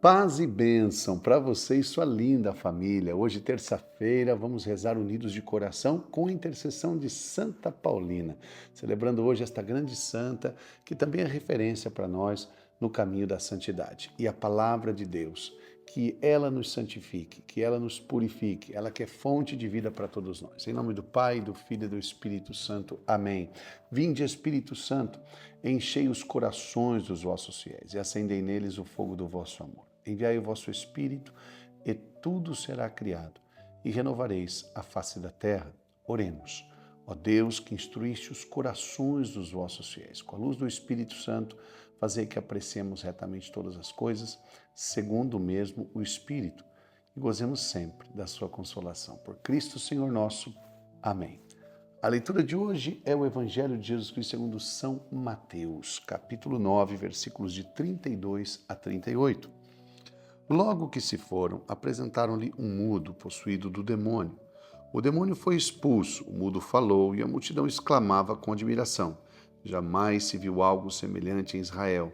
Paz e bênção para você e sua linda família. Hoje, terça-feira, vamos rezar unidos de coração com a intercessão de Santa Paulina, celebrando hoje esta grande santa, que também é referência para nós no caminho da santidade. E a palavra de Deus, que ela nos santifique, que ela nos purifique, ela que é fonte de vida para todos nós. Em nome do Pai, do Filho e do Espírito Santo. Amém. Vinde, Espírito Santo, enchei os corações dos vossos fiéis e acendei neles o fogo do vosso amor. Enviai o vosso Espírito, e tudo será criado, e renovareis a face da terra. Oremos. Ó Deus, que instruíste os corações dos vossos fiéis, com a luz do Espírito Santo, fazei que apreciemos retamente todas as coisas, segundo o mesmo o Espírito, e gozemos sempre da sua consolação. Por Cristo, Senhor nosso. Amém. A leitura de hoje é o Evangelho de Jesus Cristo segundo São Mateus, capítulo 9, versículos de 32 a 38. Logo que se foram, apresentaram-lhe um mudo possuído do demônio. O demônio foi expulso, o mudo falou e a multidão exclamava com admiração. Jamais se viu algo semelhante em Israel.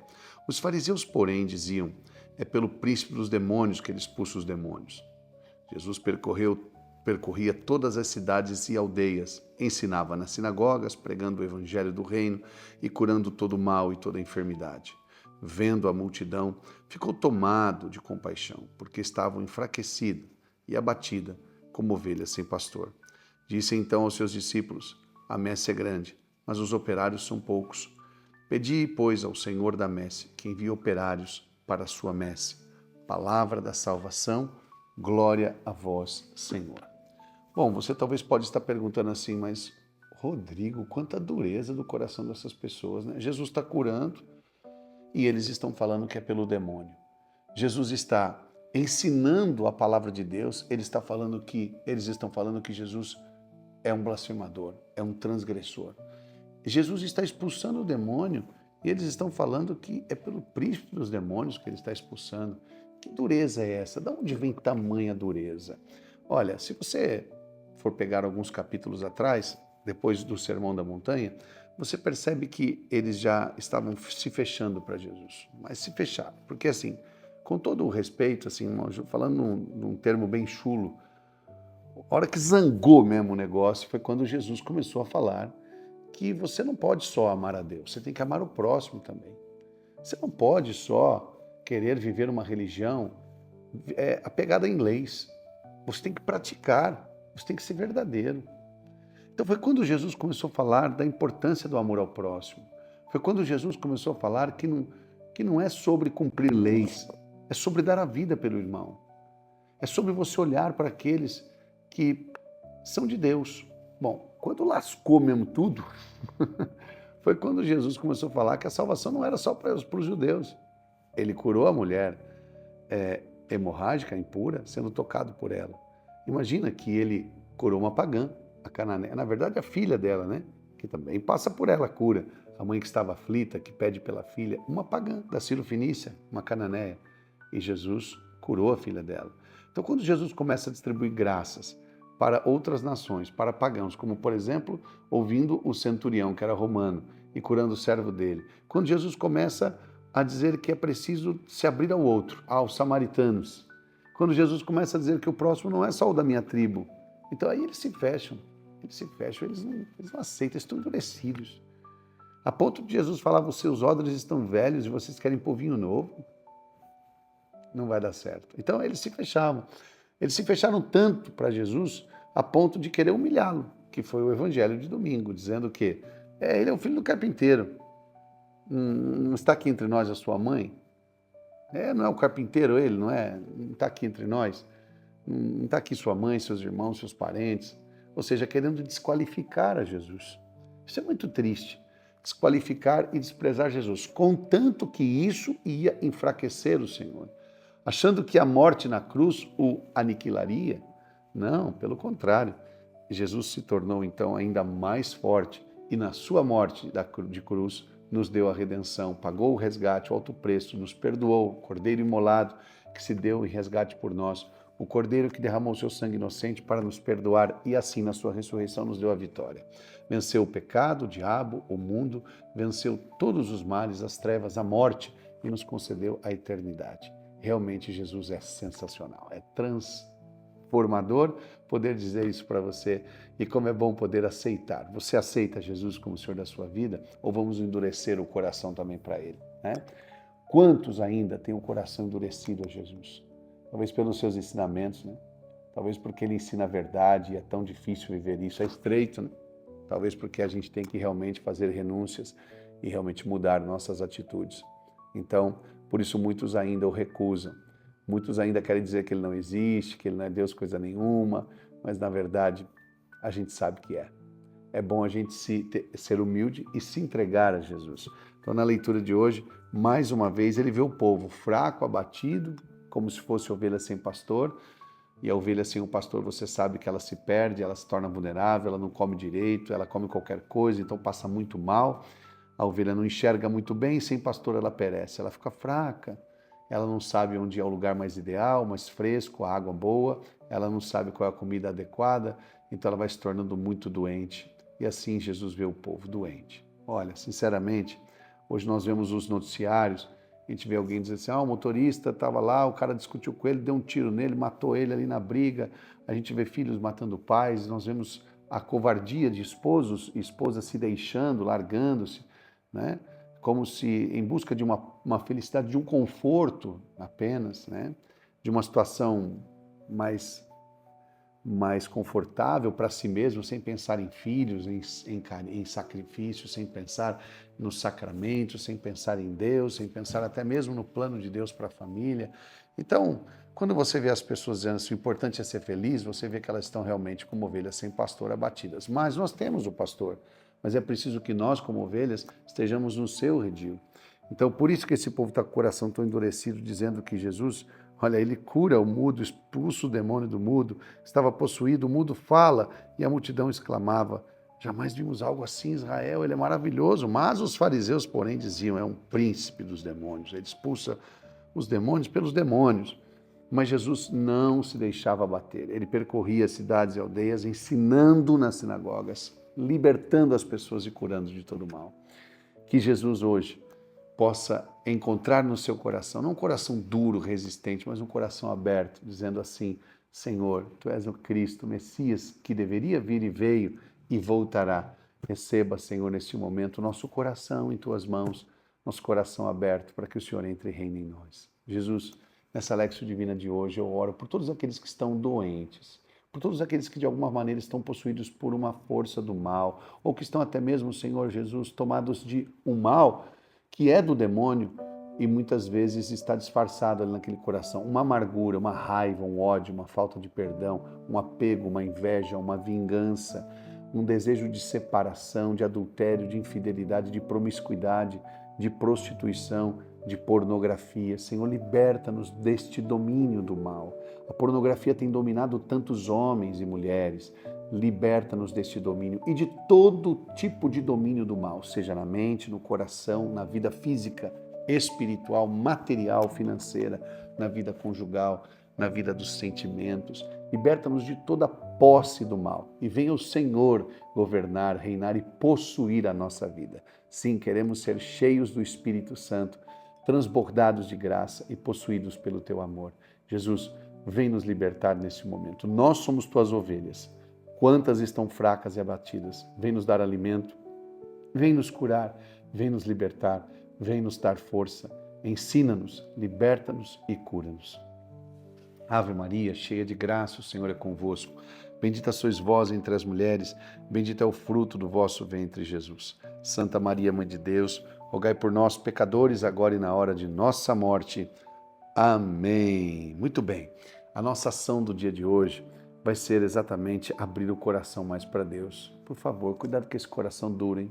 Os fariseus, porém, diziam: é pelo príncipe dos demônios que ele expulsa os demônios. Jesus percorria todas as cidades e aldeias, ensinava nas sinagogas, pregando o evangelho do reino e curando todo o mal e toda a enfermidade. Vendo a multidão, ficou tomado de compaixão, porque estavam enfraquecida e abatida como ovelhas sem pastor. Disse então aos seus discípulos: a messe é grande, mas os operários são poucos. Pedi, pois, ao Senhor da messe que envie operários para a sua messe. Palavra da salvação, glória a vós, Senhor. Bom, você talvez pode estar perguntando assim, mas Rodrigo, quanta dureza do coração dessas pessoas, né? Jesus está curando e eles estão falando que é pelo demônio. Jesus está ensinando a palavra de Deus, eles estão falando que Jesus é um blasfemador, é um transgressor. Jesus está expulsando o demônio e eles estão falando que é pelo príncipe dos demônios que ele está expulsando. Que dureza é essa? De onde vem tamanha dureza? Olha, se você for pegar alguns capítulos atrás, depois do Sermão da Montanha, você percebe que eles já estavam se fechando para Jesus, mas se fecharam, porque assim, com todo o respeito, assim, falando num termo bem chulo, a hora que zangou mesmo o negócio foi quando Jesus começou a falar que você não pode só amar a Deus, você tem que amar o próximo também. Você não pode só querer viver uma religião apegada em leis, você tem que praticar, você tem que ser verdadeiro. Então foi quando Jesus começou a falar da importância do amor ao próximo. Foi quando Jesus começou a falar que não é sobre cumprir leis, é sobre dar a vida pelo irmão. É sobre você olhar para aqueles que são de Deus. Bom, quando lascou mesmo tudo, foi quando Jesus começou a falar que a salvação não era só para os judeus. Ele curou a mulher hemorrágica, impura, sendo tocado por ela. Imagina que ele curou uma pagã, a Cananeia, na verdade a filha dela, né? Que também passa por ela a cura. A mãe que estava aflita, que pede pela filha, uma pagã da Ciro-Fenícia, uma cananeia. E Jesus curou a filha dela. Então quando Jesus começa a distribuir graças para outras nações, para pagãos, como por exemplo, ouvindo o centurião, que era romano, e curando o servo dele. Quando Jesus começa a dizer que é preciso se abrir ao outro, aos samaritanos. Quando Jesus começa a dizer que o próximo não é só o da minha tribo. Então aí eles se fecham, eles não aceitam, eles estão endurecidos. A ponto de Jesus falar, os seus odres estão velhos e vocês querem pôr vinho novo? Não vai dar certo. Então eles se fechavam. Eles se fecharam tanto para Jesus a ponto de querer humilhá-lo, que foi o evangelho de domingo, dizendo que ele é o filho do carpinteiro. Não está aqui entre nós a sua mãe? Não é o carpinteiro ele, não é? Não está aqui entre nós? Não está aqui sua mãe, seus irmãos, seus parentes? Ou seja, querendo desqualificar a Jesus. Isso é muito triste. Desqualificar e desprezar Jesus, contanto que isso ia enfraquecer o Senhor. Achando que a morte na cruz o aniquilaria? Não, pelo contrário. Jesus se tornou então ainda mais forte e na sua morte de cruz nos deu a redenção, pagou o resgate, o alto preço, nos perdoou, o Cordeiro imolado que se deu em resgate por nós, o Cordeiro que derramou seu sangue inocente para nos perdoar e assim na sua ressurreição nos deu a vitória. Venceu o pecado, o diabo, o mundo, venceu todos os males, as trevas, a morte e nos concedeu a eternidade. realmente Jesus é sensacional, é transformador poder dizer isso para você e como é bom poder aceitar. Você aceita Jesus como Senhor da sua vida ou vamos endurecer o coração também para Ele, né? Quantos ainda têm o coração endurecido a Jesus? Talvez pelos seus ensinamentos, né? Talvez porque Ele ensina a verdade e é tão difícil viver isso, é estreito, né? Talvez porque a gente tem que realmente fazer renúncias e realmente mudar nossas atitudes. Então, por isso muitos ainda o recusam. Muitos ainda querem dizer que Ele não existe, que Ele não é Deus coisa nenhuma, mas na verdade a gente sabe que é. É bom a gente ser humilde e se entregar a Jesus. Então, na leitura de hoje, mais uma vez, ele vê o povo fraco, abatido, como se fosse ovelha sem pastor. E a ovelha sem o pastor, você sabe que ela se perde, ela se torna vulnerável, ela não come direito, ela come qualquer coisa, então passa muito mal. A ovelha não enxerga muito bem, sem pastor ela perece, ela fica fraca. Ela não sabe onde é o lugar mais ideal, mais fresco, a água boa, ela não sabe qual é a comida adequada, então ela vai se tornando muito doente. E assim Jesus vê o povo doente. Olha, sinceramente, hoje nós vemos os noticiários, a gente vê alguém dizer assim, o motorista estava lá, o cara discutiu com ele, deu um tiro nele, matou ele ali na briga. A gente vê filhos matando pais, nós vemos a covardia de esposos e esposas se deixando, largando-se, né? Como se em busca de uma felicidade, de um conforto apenas, né? De uma situação mais confortável para si mesmo, sem pensar em filhos, em sacrifício, sem pensar nos sacramentos, sem pensar em Deus, sem pensar até mesmo no plano de Deus para a família. Então, quando você vê as pessoas dizendo assim, o importante é ser feliz, você vê que elas estão realmente como ovelhas sem pastor abatidas. Mas nós temos o pastor, mas é preciso que nós, como ovelhas, estejamos no seu redil. Então, por isso que esse povo está com o coração tão endurecido, dizendo que Jesus, olha, ele cura o mudo, expulsa o demônio do mudo, estava possuído, o mudo fala, e a multidão exclamava, jamais vimos algo assim em Israel, ele é maravilhoso. Mas os fariseus, porém, diziam, é um príncipe dos demônios, ele expulsa os demônios pelos demônios. Mas Jesus não se deixava abater, ele percorria cidades e aldeias, ensinando nas sinagogas, libertando as pessoas e curando de todo mal. Que Jesus hoje possa encontrar no seu coração, não um coração duro, resistente, mas um coração aberto, dizendo assim, Senhor, Tu és o Cristo, o Messias, que deveria vir e veio e voltará. Receba, Senhor, neste momento, o nosso coração em Tuas mãos, nosso coração aberto, para que o Senhor entre e reine em nós. Jesus, nessa Lexio Divina de hoje, eu oro por todos aqueles que estão doentes, por todos aqueles que de alguma maneira estão possuídos por uma força do mal, ou que estão até mesmo, Senhor Jesus, tomados de um mal que é do demônio e muitas vezes está disfarçado ali naquele coração. Uma amargura, uma raiva, um ódio, uma falta de perdão, um apego, uma inveja, uma vingança, um desejo de separação, de adultério, de infidelidade, de promiscuidade, de prostituição, de pornografia. Senhor, liberta-nos deste domínio do mal. A pornografia tem dominado tantos homens e mulheres. Liberta-nos deste domínio e de todo tipo de domínio do mal, seja na mente, no coração, na vida física, espiritual, material, financeira, na vida conjugal, na vida dos sentimentos. Liberta-nos de toda posse do mal e venha o Senhor governar, reinar e possuir a nossa vida. Sim, queremos ser cheios do Espírito Santo, transbordados de graça e possuídos pelo Teu amor. Jesus, vem nos libertar nesse momento. Nós somos Tuas ovelhas. Quantas estão fracas e abatidas? Vem nos dar alimento, vem nos curar, vem nos libertar, vem nos dar força. Ensina-nos, liberta-nos e cura-nos. Ave Maria, cheia de graça, o Senhor é convosco. Bendita sois vós entre as mulheres, bendito é o fruto do vosso ventre, Jesus. Santa Maria, Mãe de Deus, rogai por nós, pecadores, agora e na hora de nossa morte. Amém. Muito bem. A nossa ação do dia de hoje vai ser exatamente abrir o coração mais para Deus. Por favor, cuidado com esse coração duro, hein?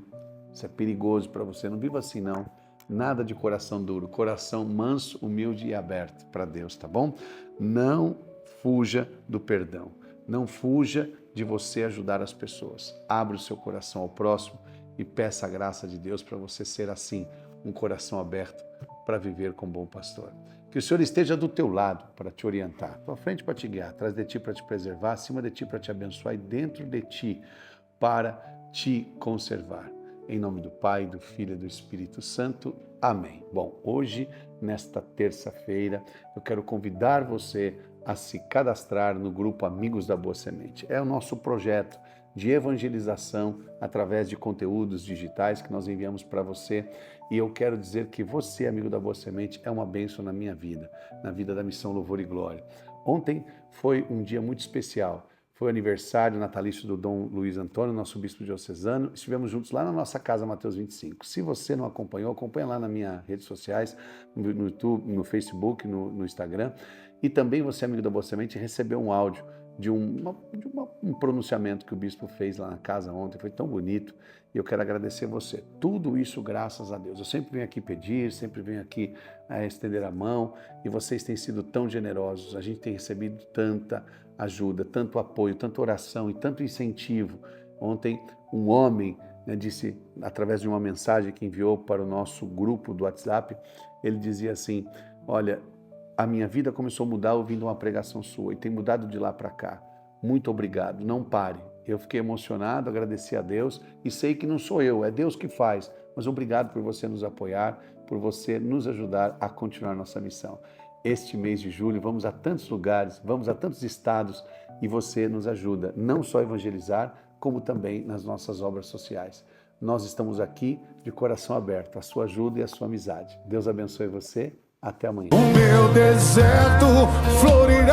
Isso é perigoso para você. Não viva assim, não. Nada de coração duro. Coração manso, humilde e aberto para Deus, tá bom? Não fuja do perdão. Não fuja de você ajudar as pessoas. Abra o seu coração ao próximo e peça a graça de Deus para você ser assim, um coração aberto para viver com o bom pastor. Que o Senhor esteja do teu lado para te orientar, à tua frente para te guiar, atrás de ti para te preservar, acima de ti para te abençoar e dentro de ti para te conservar. Em nome do Pai, do Filho e do Espírito Santo. Amém. Bom, hoje, nesta terça-feira, eu quero convidar você a se cadastrar no grupo Amigos da Boa Semente. É o nosso projeto de evangelização através de conteúdos digitais que nós enviamos para você. E eu quero dizer que você, amigo da Boa Semente, é uma bênção na minha vida, na vida da Missão Louvor e Glória. Ontem foi um dia muito especial. Foi o aniversário natalício do Dom Luiz Antônio, nosso bispo diocesano. Estivemos juntos lá na nossa casa, Mateus 25. Se você não acompanhou, acompanha lá nas minhas redes sociais, no YouTube, no Facebook, no Instagram. E também você, amigo da Boa Semente, recebeu um áudio de um pronunciamento que o bispo fez lá na casa ontem. Foi tão bonito e eu quero agradecer você. Tudo isso graças a Deus. Eu sempre venho aqui pedir, sempre venho aqui estender a mão e vocês têm sido tão generosos. A gente tem recebido tanta ajuda, tanto apoio, tanta oração e tanto incentivo. Ontem um homem disse, através de uma mensagem que enviou para o nosso grupo do WhatsApp, ele dizia assim: olha, a minha vida começou a mudar ouvindo uma pregação sua e tem mudado de lá para cá. Muito obrigado, não pare. Eu fiquei emocionado, agradeci a Deus e sei que não sou eu, é Deus que faz. Mas obrigado por você nos apoiar, por você nos ajudar a continuar nossa missão. Este mês de julho vamos a tantos lugares, vamos a tantos estados e você nos ajuda, não só a evangelizar, como também nas nossas obras sociais. Nós estamos aqui de coração aberto, a sua ajuda e a sua amizade. Deus abençoe você. Até amanhã. O meu deserto florido.